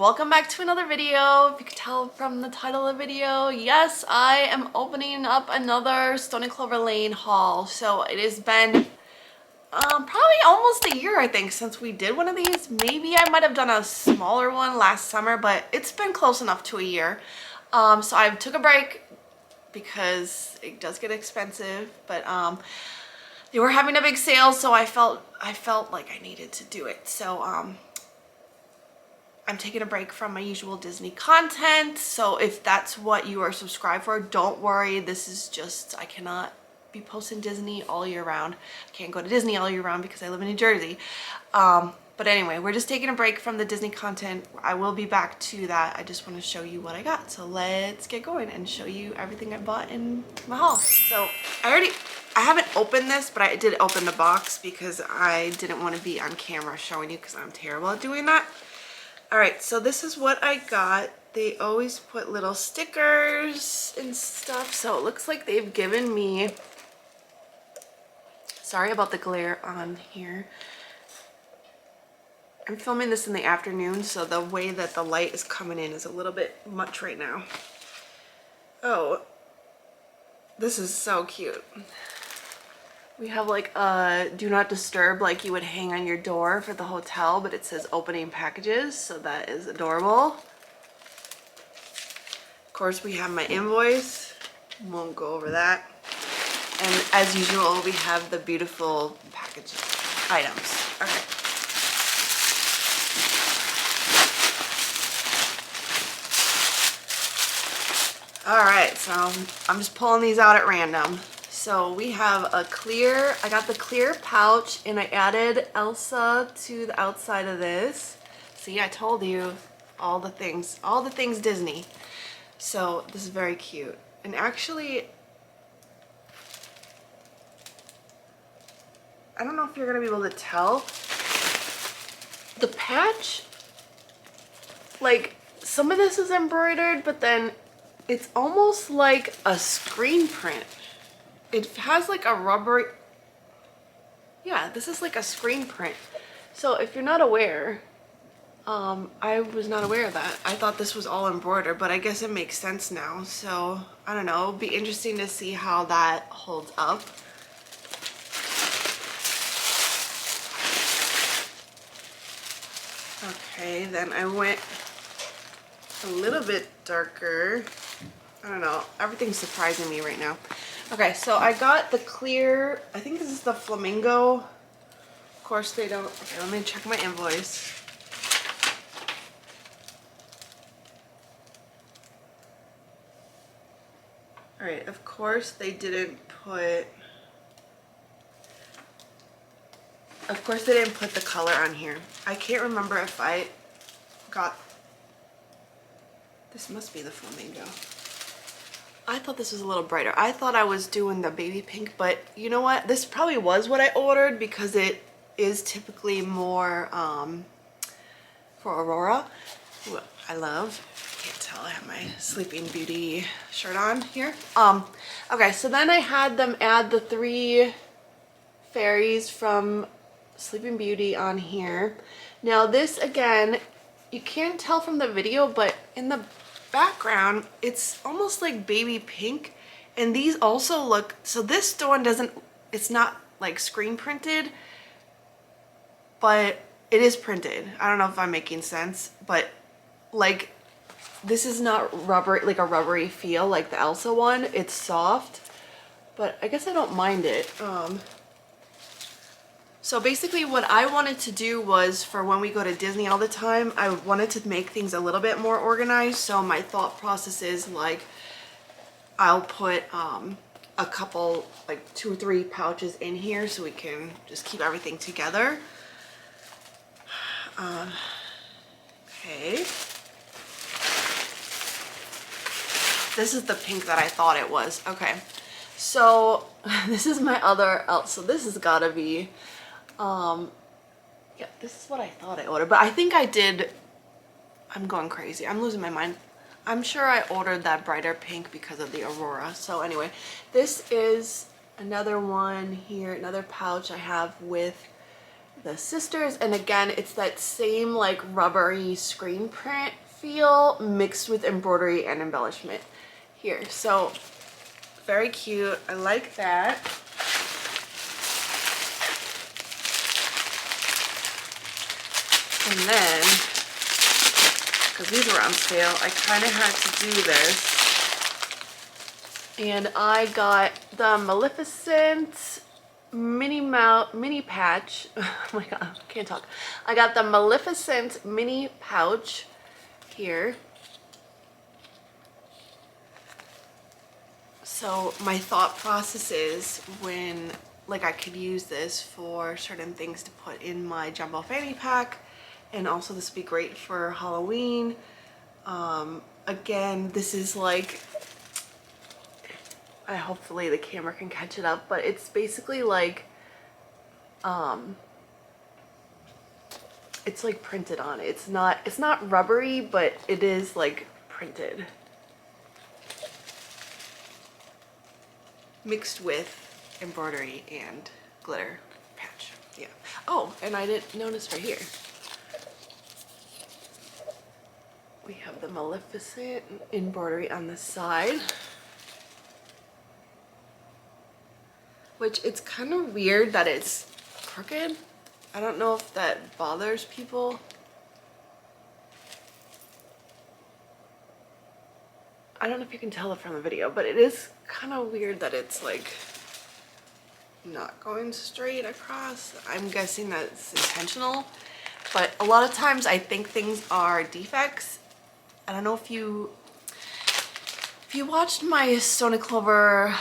welcome back to another video. If you could tell from the title of the video, yes, I am opening up another Stoney Clover Lane haul. So it has been probably almost a year, I think, since we did one of these. Maybe I might have done a smaller one last summer, but it's been close enough to a year. So I took a break because it does get expensive, but they were having a big sale, so I felt like I needed to do it. So I'm taking a break from my usual Disney content. So if that's what you are subscribed for, don't worry. This is just, I cannot be posting Disney all year round. I can't go to Disney all year round because I live in New Jersey. But anyway, we're just taking a break from the Disney content. I will be back to that. I just want to show you what I got. So let's get going and show you everything I bought in my haul. So I haven't opened this, but I did open the box because I didn't want to be on camera showing you because I'm terrible at doing that. All right, so this is what I got. They always put little stickers and stuff. So it looks like they've given me, sorry about the glare on here. I'm filming this in the afternoon, so the way that the light is coming in is a little bit much right now. Oh, this is so cute. We have like a do not disturb like you would hang on your door for the hotel, but it says opening packages, so that is adorable. Of course, we have my invoice. Won't go over that. And as usual, we have the beautiful package items. Okay. All right, so I'm just pulling these out at random. So we have a clear, I got the clear pouch and I added Elsa to the outside of this. See, I told you all the things Disney. So this is very cute. And actually, I don't know if you're gonna be able to tell. The patch, like some of this is embroidered, but then it's almost like a screen print. It has like a rubbery, yeah, this is like a screen print. So if you're not aware, I was not aware of that. I thought this was all embroidered, but I guess it makes sense now. So I don't know, it'll be interesting to see how that holds up. Okay, then I went a little bit darker. I don't know, everything's surprising me right now. Okay, so I got the clear, I think this is the flamingo. Of course they don't, okay, let me check my invoice. All right, of course they didn't put, the color on here. I can't remember if I got, this must be the flamingo. I thought this was a little brighter. I thought I was doing the baby pink, but you know what? This probably was what I ordered because it is typically more for Aurora, who I love. Can't tell, I have my Sleeping Beauty shirt on here. Okay, so then I had them add the 3 fairies from Sleeping Beauty on here. Now this, again, you can't tell from the video, but in the background it's almost like baby pink, and these also look, so this one doesn't, it's not like screen printed, but it is printed. I don't know if I'm making sense, but like this is not rubber, like a rubbery feel like the Elsa one. It's soft, but I guess I don't mind it. So basically what I wanted to do was, for when we go to Disney all the time, I wanted to make things a little bit more organized. So my thought process is like, I'll put a couple, like 2 or 3 pouches in here so we can just keep everything together. Okay. This is the pink that I thought it was. Okay. So this is my other Elsa. So this has gotta be, yeah, this is what I thought I ordered, but I think I did, I'm going crazy. I'm losing my mind. I'm sure I ordered that brighter pink because of the Aurora. So anyway, this is another one here, another pouch I have with the sisters, and again it's that same like rubbery screen print feel mixed with embroidery and embellishment here. So very cute. I like that. And then, because these were on sale, I kind of had to do this. And I got the Maleficent mini patch. Oh my god, I can't talk. I got the Maleficent mini pouch here. So my thought process is when, like, I could use this for certain things to put in my jumbo fanny pack, and also this would be great for Halloween. Again, this is like, hopefully the camera can catch it up, but it's basically like, it's like printed on it. It's not rubbery, but it is like printed. Mixed with embroidery and glitter patch. Yeah. Oh, and I didn't notice right here. We have the Maleficent embroidery on the side. Which it's kind of weird that it's crooked. I don't know if that bothers people. I don't know if you can tell it from the video, but it is kind of weird that it's like not going straight across. I'm guessing that's intentional, but a lot of times I think things are defects. I don't know if you watched my Stoney Clover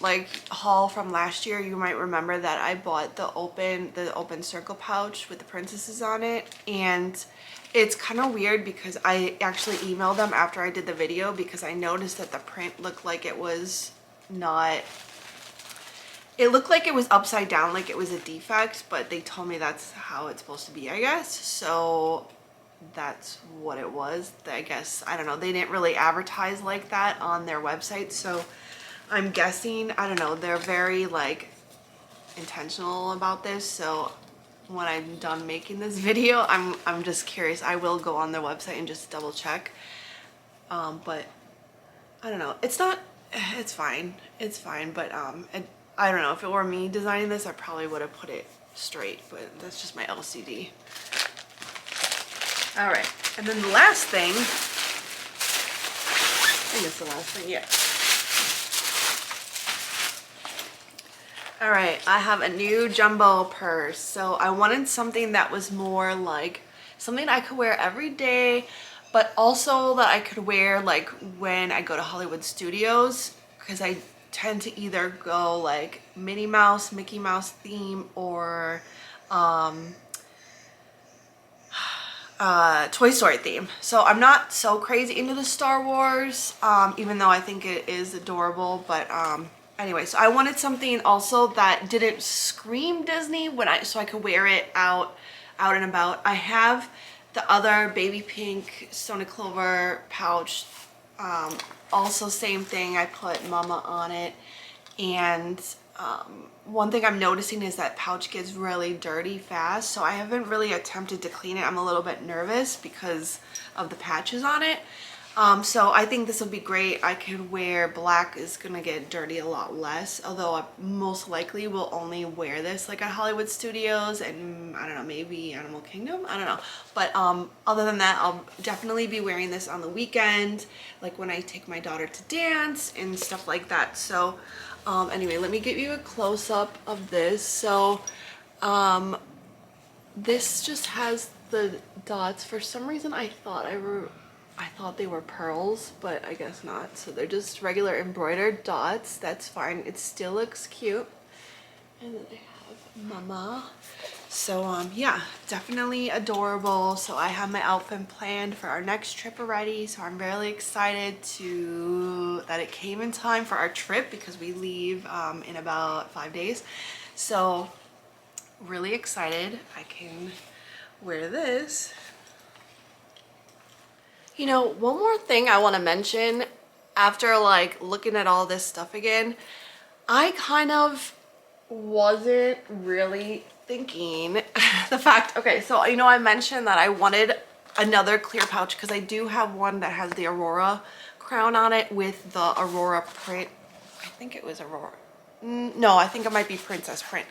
like haul from last year, you might remember that I bought the open circle pouch with the princesses on it, and it's kind of weird because I actually emailed them after I did the video because I noticed that the print looked like it was not, it looked like it was upside down, like it was a defect, but they told me that's how it's supposed to be, I guess. So that's what it was. I guess, I don't know, they didn't really advertise like that on their website, so I'm guessing, I don't know, they're very like intentional about this. So when I'm done making this video, I'm just curious. I will go on their website and just double check. But I don't know, it's fine, but I don't know, if it were me designing this, I probably would have put it straight, but that's just my LCD. All right, and then the last thing, I think it's the last thing, yeah. All right, I have a new jumbo purse. So I wanted something that was more like something I could wear every day, but also that I could wear like when I go to Hollywood Studios, because I tend to either go like Minnie Mouse, Mickey Mouse theme, or Toy Story theme. So I'm not so crazy into the Star Wars, even though I think it is adorable, but anyway, so I wanted something also that didn't scream Disney so I could wear it out and about. I have the other baby pink Stoney Clover pouch. Also same thing, I put Mama on it, and one thing I'm noticing is that pouch gets really dirty fast, so I haven't really attempted to clean it. I'm a little bit nervous because of the patches on it. So I think this will be great. I could wear black, is gonna get dirty a lot less, although I most likely will only wear this like at Hollywood Studios and I don't know, maybe Animal Kingdom, I don't know. But other than that, I'll definitely be wearing this on the weekend, like when I take my daughter to dance and stuff like that. So anyway, let me give you a close-up of this. So this just has the dots. For some reason I thought they were pearls, but I guess not. So they're just regular embroidered dots. That's fine. It still looks cute. And then I have Mama. So yeah, definitely adorable. So I have my outfit planned for our next trip already. So I'm really excited that it came in time for our trip, because we leave in about 5 days. So really excited. I can wear this. You know, one more thing I want to mention after like looking at all this stuff again, I kind of wasn't really thinking the fact, okay, so you know I mentioned that I wanted another clear pouch because I do have one that has the Aurora crown on it with the Aurora print. I think it was Aurora. No, I think it might be Princess print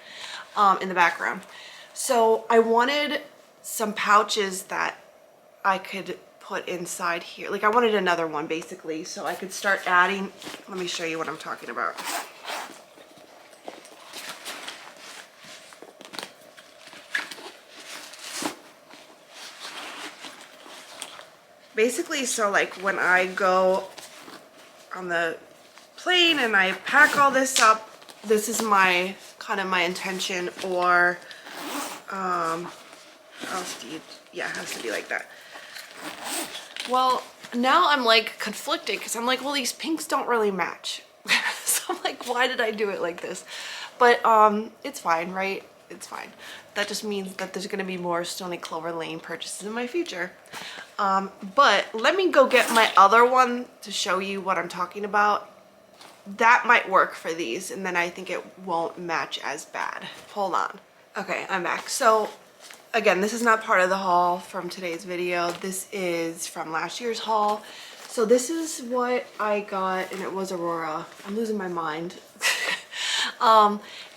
in the background. So I wanted some pouches that I could put inside here. Like I wanted another one basically, so I could start adding. Let me show you what I'm talking about. Basically, so like when I go on the plane and I pack all this up, this is my kind of my intention. Or else do you, yeah, it has to be like that. Well, now I'm like conflicted because I'm like, well, these pinks don't really match. So I'm like, why did I do it like this? But it's fine, right? It's fine. That just means that there's going to be more Stoney Clover Lane purchases in my future. But let me go get my other one to show you what I'm talking about. That might work for these, and then I think it won't match as bad. Hold on. Okay, I'm back. So again, this is not part of the haul from today's video. This is from last year's haul. So this is what I got, and it was Aurora. I'm losing my mind.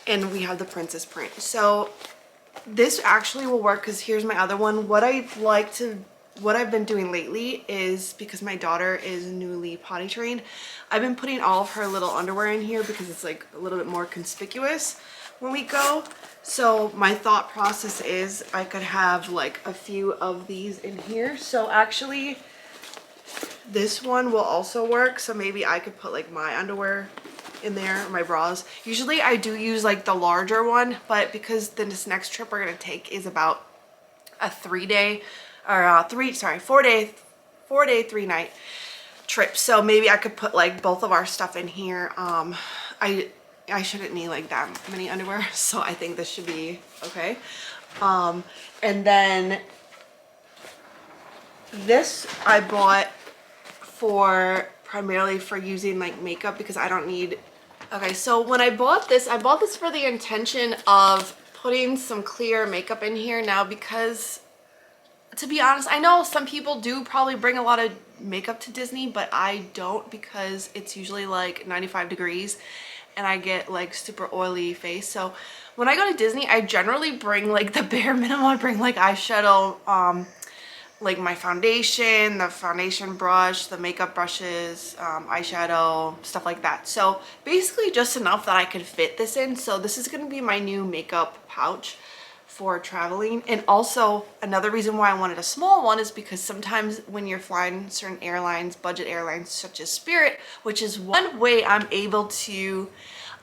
And we have the Princess print. So this actually will work because here's my other one. What I've been doing lately is, because my daughter is newly potty trained, I've been putting all of her little underwear in here because it's like a little bit more conspicuous when we go. So my thought process is I could have like a few of these in here. So actually this one will also work. So maybe I could put like my underwear in there, or my bras. Usually I do use like the larger one, but because this next trip we're gonna take is about a 4-day, 3-night trip. So maybe I could put like both of our stuff in here. I shouldn't need like that many underwear, so I think this should be okay. And then this I bought primarily for using like makeup because I don't need. Okay, so when I bought this for the intention of putting some clear makeup in here now, because to be honest, I know some people do probably bring a lot of makeup to Disney, but I don't, because it's usually like 95 degrees and I get like super oily face. So when I go to Disney, I generally bring like the bare minimum. I bring like eyeshadow, like my foundation, the foundation brush, the makeup brushes, eyeshadow, stuff like that. So basically just enough that I could fit this in. So this is going to be my new makeup pouch for traveling. And also another reason why I wanted a small one is because sometimes when you're flying certain airlines, budget airlines such as Spirit, which is one way I'm able to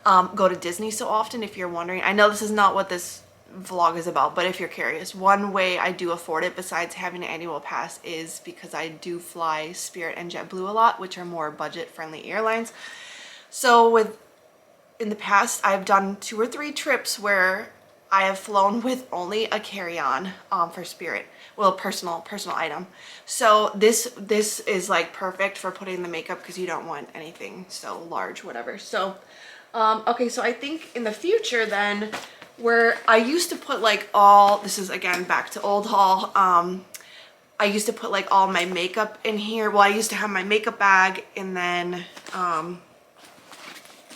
go to Disney so often, if you're wondering. I know this is not what this vlog is about, but if you're curious, one way I do afford it besides having an annual pass is because I do fly Spirit and JetBlue a lot, which are more budget friendly airlines. So in the past I've done 2 or 3 trips where I have flown with only a carry-on for Spirit, well, personal item. So this is like perfect for putting the makeup because you don't want anything so large, whatever. So okay, so I think in the future then, where I used to put like this is again back to old haul, I used to put like all my makeup in here. Well, I used to have my makeup bag, and then I'm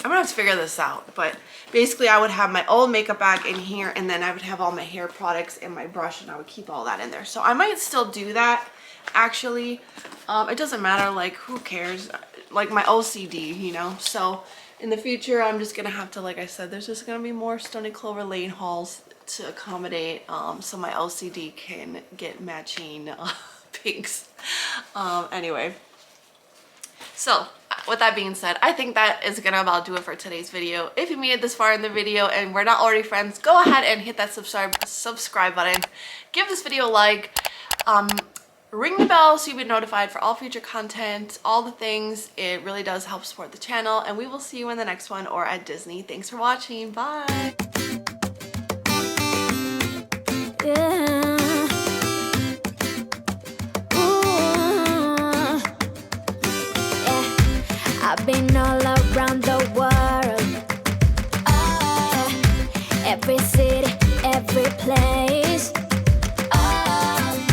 gonna have to figure this out, but basically I would have my old makeup bag in here, and then I would have all my hair products and my brush, and I would keep all that in there. So I might still do that actually. It doesn't matter, like who cares, like my OCD, you know. So in the future, I'm just gonna have to, like I said, there's just gonna be more Stoney Clover Lane hauls to accommodate, so my OCD can get matching pinks. Anyway, so with that being said, I think that is gonna about do it for today's video. If you made it this far in the video and we're not already friends, go ahead and hit that subscribe button. Give this video a like. Ring the bell so you'll be notified for all future content, all the things. It really does help support the channel, and we will see you in the next one or at Disney. Thanks for watching. Bye. Yeah. Ooh. Yeah. I've been all around the world. Every city, every replay.